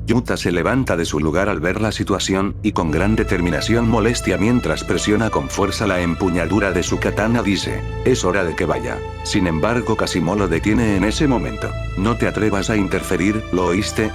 Yuta se levanta de su lugar al ver la situación, y con gran determinación molestia mientras presiona con fuerza la empuñadura de su katana dice, es hora de que vaya. Sin embargo Kasimo lo detiene en ese momento. No te atrevas a interferir, ¿lo oíste?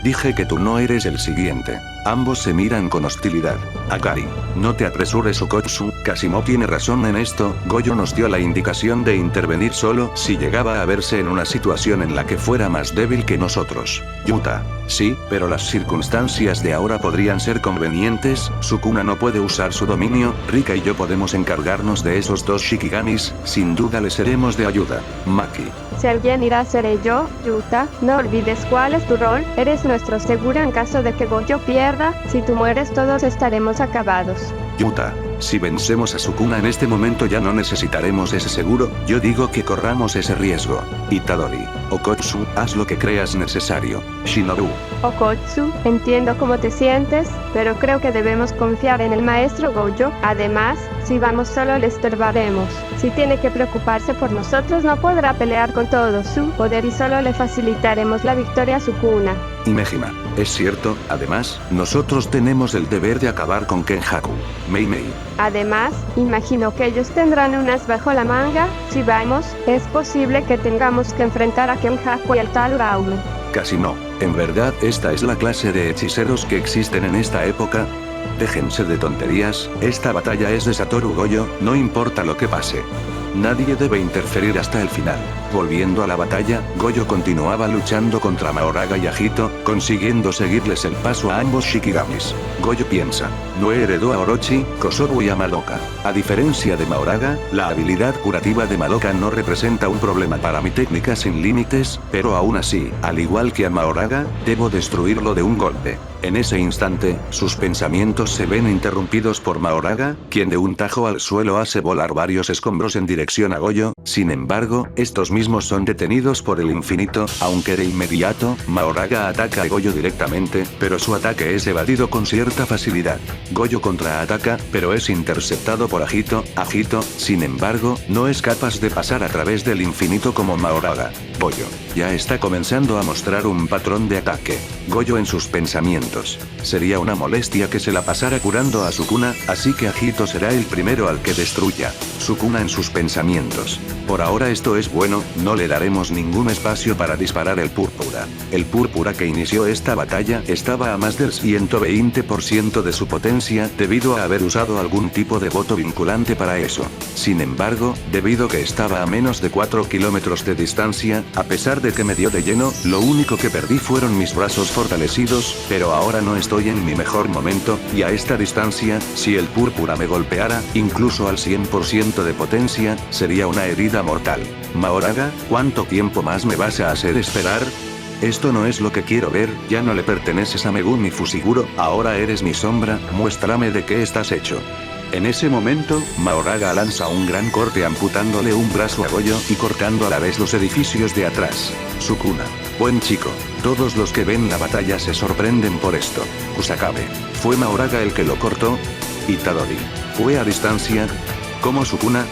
Dije que tú no eres el siguiente. Ambos se miran con hostilidad. Akari, no te apresures Okotsu, Kasimo tiene razón en esto, Goyo nos dio la indicación de intervenir solo si llegaba a verse en una situación en la que fuera más débil que nosotros. Yuta, sí, pero las circunstancias de ahora podrían ser convenientes, Sukuna no puede usar su dominio, Rika y yo podemos encargarnos de esos dos Shikigamis, sin duda le seremos de ayuda. Maki. Si alguien irá seré yo, Yuta, no olvides cuál es tu rol, eres nuestro seguro en caso de que Goyo pierda, si tú mueres todos estaremos acabados. Yuta, si vencemos a Sukuna en este momento ya no necesitaremos ese seguro, yo digo que corramos ese riesgo. Itadori, Okotsu, haz lo que creas necesario. Shinobu. Okotsu, entiendo cómo te sientes, pero creo que debemos confiar en el maestro Gojo, además, si vamos solo le estorbaremos. Si tiene que preocuparse por nosotros no podrá pelear con todo su poder y solo le facilitaremos la victoria a Sukuna. Imejima, es cierto, además, nosotros tenemos el deber de acabar con Kenjaku. Mei Mei. Además, imagino que ellos tendrán unas bajo la manga, si vamos, es posible que tengamos que enfrentar a Kenjaku y al tal Raul. Casi no, en verdad esta es la clase de hechiceros que existen en esta época. Déjense de tonterías, esta batalla es de Satoru Gojo, no importa lo que pase. Nadie debe interferir hasta el final. Volviendo a la batalla, Gojo continuaba luchando contra Mahoraga y Agito, consiguiendo seguirles el paso a ambos Shikigamis. Gojo piensa, no heredó a Orochi, Kosobu y a Madoka. A diferencia de Mahoraga, la habilidad curativa de Madoka no representa un problema para mi técnica sin límites, pero aún así, al igual que a Mahoraga, debo destruirlo de un golpe. En ese instante, sus pensamientos se ven interrumpidos por Mahoraga, quien de un tajo al suelo hace volar varios escombros en dirección a Gojo, sin embargo, estos mismos son detenidos por el infinito, aunque de inmediato, Mahoraga ataca a Gojo directamente, pero su ataque es evadido con cierta facilidad. Gojo contraataca, pero es interceptado por Agito, sin embargo, no es capaz de pasar a través del infinito como Mahoraga. Gojo ya está comenzando a mostrar un patrón de ataque. Gojo en sus pensamientos. Sería una molestia que se la pasara curando a Sukuna, así que Agito será el primero al que destruya. Sukuna en sus pensamientos. Por ahora esto es bueno, no le daremos ningún espacio para disparar el púrpura. El púrpura que inició esta batalla estaba a más del 120% de su potencia debido a haber usado algún tipo de voto vinculante para eso. Sin embargo, debido que estaba a menos de 4 kilómetros de distancia, a pesar de que me dio de lleno, lo único que perdí fueron mis brazos fortalecidos, pero ahora no estoy en mi mejor momento, y a esta distancia, si el púrpura me golpeara, incluso al 100% de potencia, sería una herida mortal. Mahoraga, ¿cuánto tiempo más me vas a hacer esperar? Esto no es lo que quiero ver, ya no le perteneces a Megumi Fushiguro, ahora eres mi sombra, muéstrame de qué estás hecho. En ese momento, Mahoraga lanza un gran corte amputándole un brazo a Gojo y cortando a la vez los edificios de atrás. Sukuna. Buen chico. Todos los que ven la batalla se sorprenden por esto. Kusakabe. ¿Fue Mahoraga el que lo cortó? Itadori. ¿Fue a distancia? ¿Cómo Sukuna?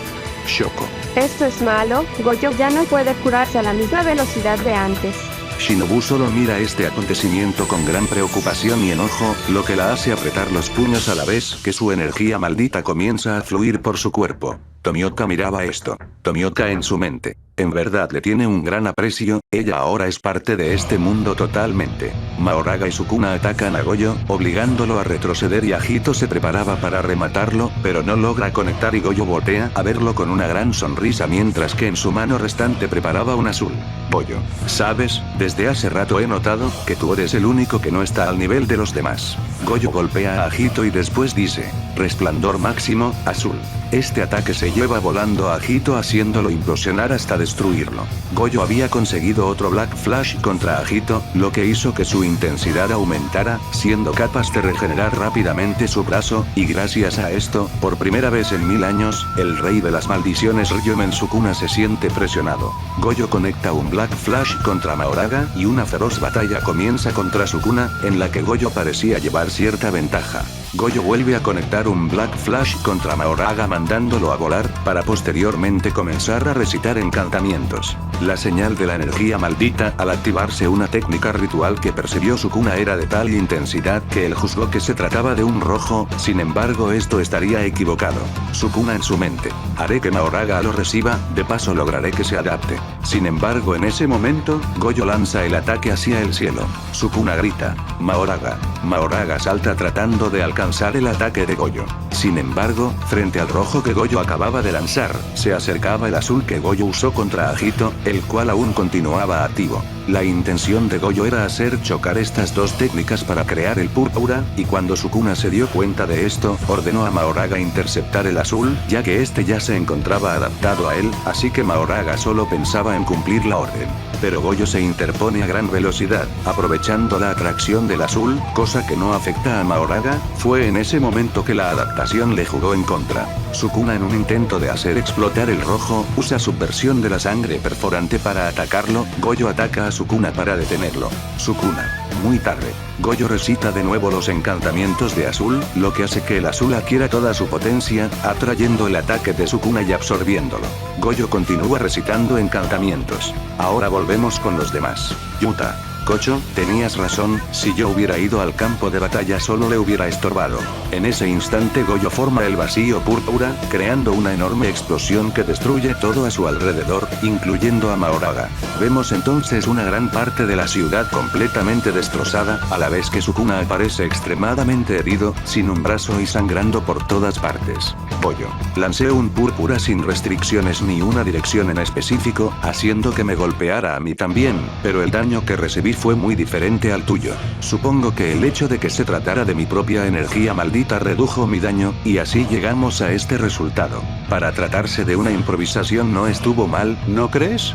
Shoko. Esto es malo, Gojo ya no puede curarse a la misma velocidad de antes. Shinobu solo mira este acontecimiento con gran preocupación y enojo, lo que la hace apretar los puños a la vez que su energía maldita comienza a fluir por su cuerpo. Tomioka miraba esto. Tomioka en su mente. En verdad le tiene un gran aprecio, ella ahora es parte de este mundo totalmente. Mahoraga y Sukuna atacan a Gojo, obligándolo a retroceder y Agito se preparaba para rematarlo, pero no logra conectar y Gojo voltea a verlo con una gran sonrisa mientras que en su mano restante preparaba un azul. Gojo. ¿Sabes? Desde hace rato he notado que tú eres el único que no está al nivel de los demás. Gojo golpea a Agito y después dice, resplandor máximo, azul. Este ataque se lleva volando a Agito haciéndolo implosionar hasta destruirlo. Gojo había conseguido otro Black Flash contra Agito, lo que hizo que su intensidad aumentara, siendo capaz de regenerar rápidamente su brazo, y gracias a esto, por primera vez en 1000 años, el rey de las maldiciones Ryomen Sukuna se siente presionado. Gojo conecta un Black Flash contra Mahoraga y una feroz batalla comienza contra Sukuna, en la que Gojo parecía llevar cierta ventaja. Gojo vuelve a conectar un Black Flash contra Mahoraga mandándolo a volar lugar, para posteriormente comenzar a recitar encantamientos. La señal de la energía maldita al activarse una técnica ritual que percibió Sukuna era de tal intensidad que él juzgó que se trataba de un rojo, sin embargo esto estaría equivocado. Sukuna en su mente: haré que Mahoraga lo reciba, de paso lograré que se adapte. Sin embargo en ese momento, Goyo lanza el ataque hacia el cielo. Sukuna grita: Mahoraga. Mahoraga salta tratando de alcanzar el ataque de Goyo. Sin embargo, frente al rojo que Goyo acababa de lanzar, se acercaba el azul que Goyo usó contra Agito, el cual aún continuaba activo. La intención de Goyo era hacer chocar estas dos técnicas para crear el púrpura, y cuando Sukuna se dio cuenta de esto, ordenó a Mahoraga interceptar el azul, ya que este ya se encontraba adaptado a él, así que Mahoraga solo pensaba en cumplir la orden. Pero Goyo se interpone a gran velocidad, aprovechando la atracción del azul, cosa que no afecta a Mahoraga. Fue en ese momento que la adaptación le jugó en contra. Sukuna, en un intento de hacer explotar el rojo, usa subversión de la sangre perforante para atacarlo. Goyo ataca a Sukuna para detenerlo. Sukuna. Muy tarde. Goyo recita de nuevo los encantamientos de azul, lo que hace que el azul adquiera toda su potencia, atrayendo el ataque de Sukuna y absorbiéndolo. Goyo continúa recitando encantamientos. Ahora volvemos con los demás. Yuta. Kocho, tenías razón, si yo hubiera ido al campo de batalla solo le hubiera estorbado. En ese instante Goyo forma el vacío púrpura, creando una enorme explosión que destruye todo a su alrededor, incluyendo a Mahoraga. Vemos entonces una gran parte de la ciudad completamente destrozada, a la vez que Sukuna aparece extremadamente herido, sin un brazo y sangrando por todas partes. Goyo. Lancé un púrpura sin restricciones ni una dirección en específico, haciendo que me golpeara a mí también, pero el daño que recibí fue muy diferente al tuyo. Supongo que el hecho de que se tratara de mi propia energía maldita redujo mi daño, y así llegamos a este resultado. Para tratarse de una improvisación no estuvo mal, ¿no crees?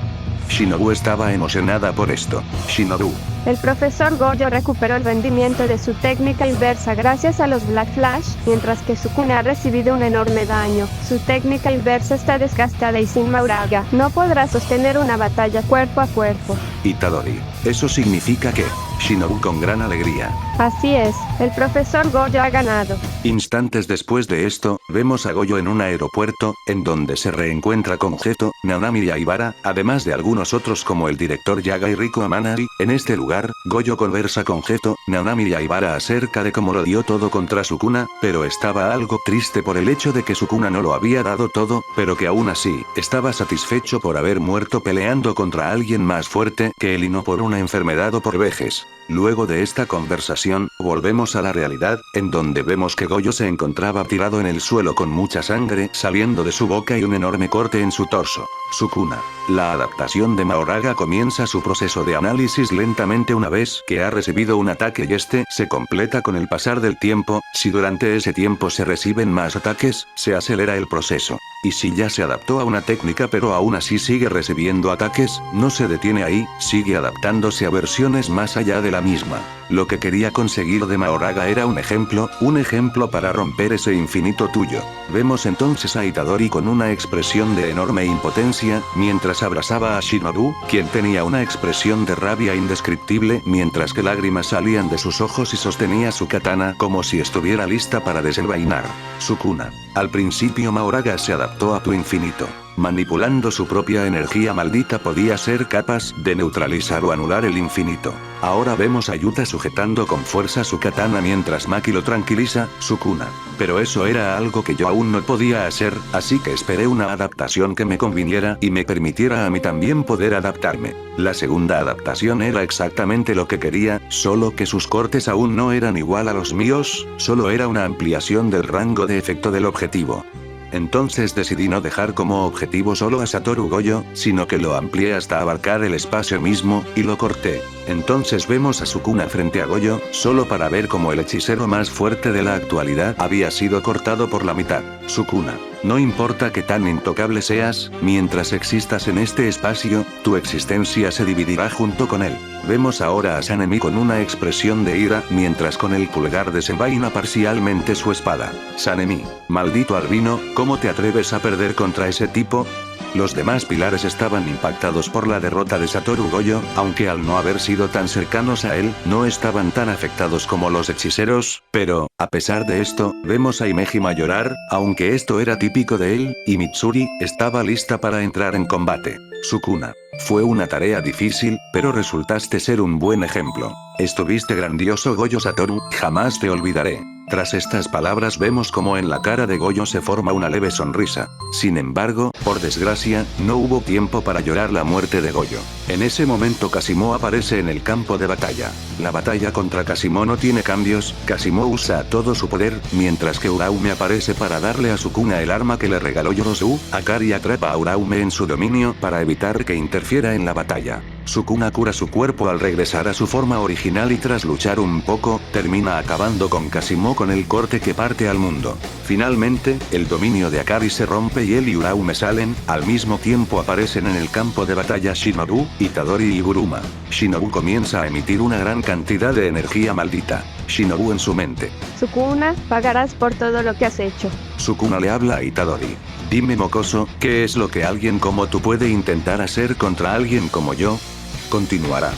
Shinobu estaba emocionada por esto. Shinobu. El profesor Goyo recuperó el rendimiento de su técnica inversa gracias a los Black Flash, mientras que Sukuna ha recibido un enorme daño. Su técnica inversa está desgastada y sin Mahoraga no podrá sostener una batalla cuerpo a cuerpo. Itadori. Eso significa que... Shinobu con gran alegría. Así es, el profesor Goyo ha ganado. Instantes después de esto, vemos a Goyo en un aeropuerto, en donde se reencuentra con Geto, Nanami y Aibara, además de algunos otros como el director Yaga y Riko Amanari. En este lugar, Goyo conversa con Geto, Nanami y Aibara acerca de cómo lo dio todo contra Sukuna, pero estaba algo triste por el hecho de que Sukuna no lo había dado todo, pero que aún así, estaba satisfecho por haber muerto peleando contra alguien más fuerte que él y no por una enfermedad o por vejez. Luego de esta conversación, volvemos a la realidad, en donde vemos que Goyo se encontraba tirado en el suelo con mucha sangre saliendo de su boca y un enorme corte en su torso. Sukuna. La adaptación de Mahoraga comienza su proceso de análisis lentamente una vez que ha recibido un ataque y este se completa con el pasar del tiempo. Si durante ese tiempo se reciben más ataques, se acelera el proceso. Y si ya se adaptó a una técnica pero aún así sigue recibiendo ataques, no se detiene ahí, sigue adaptándose a versiones más allá de la misma. Lo que quería conseguir de Mahoraga era un ejemplo para romper ese infinito tuyo. Vemos entonces a Itadori con una expresión de enorme impotencia, mientras abrazaba a Shinobu, quien tenía una expresión de rabia indescriptible, mientras que lágrimas salían de sus ojos y sostenía su katana como si estuviera lista para desenvainar. Sukuna. Al principio Mahoraga se adaptó a tu infinito. Manipulando su propia energía maldita podía ser capaz de neutralizar o anular el infinito. Ahora vemos a Yuta sujetando con fuerza su katana mientras Maki lo tranquiliza. Sukuna. Pero eso era algo que yo aún no podía hacer, así que esperé una adaptación que me conviniera y me permitiera a mí también poder adaptarme. La segunda adaptación era exactamente lo que quería, solo que sus cortes aún no eran igual a los míos, solo era una ampliación del rango de efecto del objetivo. Entonces decidí no dejar como objetivo solo a Satoru Goyo, sino que lo amplié hasta abarcar el espacio mismo, y lo corté. Entonces vemos a Sukuna frente a Goyo, solo para ver cómo el hechicero más fuerte de la actualidad había sido cortado por la mitad. Sukuna. No importa qué tan intocable seas, mientras existas en este espacio, tu existencia se dividirá junto con él. Vemos ahora a Sanemi con una expresión de ira, mientras con el pulgar desenvaina parcialmente su espada. Sanemi. Maldito albino, ¿cómo te atreves a perder contra ese tipo? Los demás pilares estaban impactados por la derrota de Satoru Gojo, aunque al no haber sido tan cercanos a él, no estaban tan afectados como los hechiceros, pero, a pesar de esto, vemos a Himejima llorar, aunque esto era típico de él, y Mitsuri estaba lista para entrar en combate. Sukuna. Fue una tarea difícil, pero resultaste ser un buen ejemplo. Estuviste grandioso Gojo Satoru, jamás te olvidaré. Tras estas palabras vemos como en la cara de Gojo se forma una leve sonrisa. Sin embargo, por desgracia, no hubo tiempo para llorar la muerte de Gojo. En ese momento Kasimo aparece en el campo de batalla. La batalla contra Kasimo no tiene cambios, Kasimo usa todo su poder, mientras que Uraume aparece para darle a Sukuna el arma que le regaló Yorosu. Akari atrapa a Uraume en su dominio para evitar que interfiera en la batalla. Sukuna cura su cuerpo al regresar a su forma original y tras luchar un poco, termina acabando con Kasimo con el corte que parte al mundo. Finalmente, el dominio de Akari se rompe y él y Uraume salen, al mismo tiempo aparecen en el campo de batalla Shinobu, Itadori y Buruma. Shinobu comienza a emitir una gran cantidad de energía maldita. Shinobu en su mente. Sukuna, pagarás por todo lo que has hecho. Sukuna le habla a Itadori. Dime mocoso, ¿qué es lo que alguien como tú puede intentar hacer contra alguien como yo? Continuará.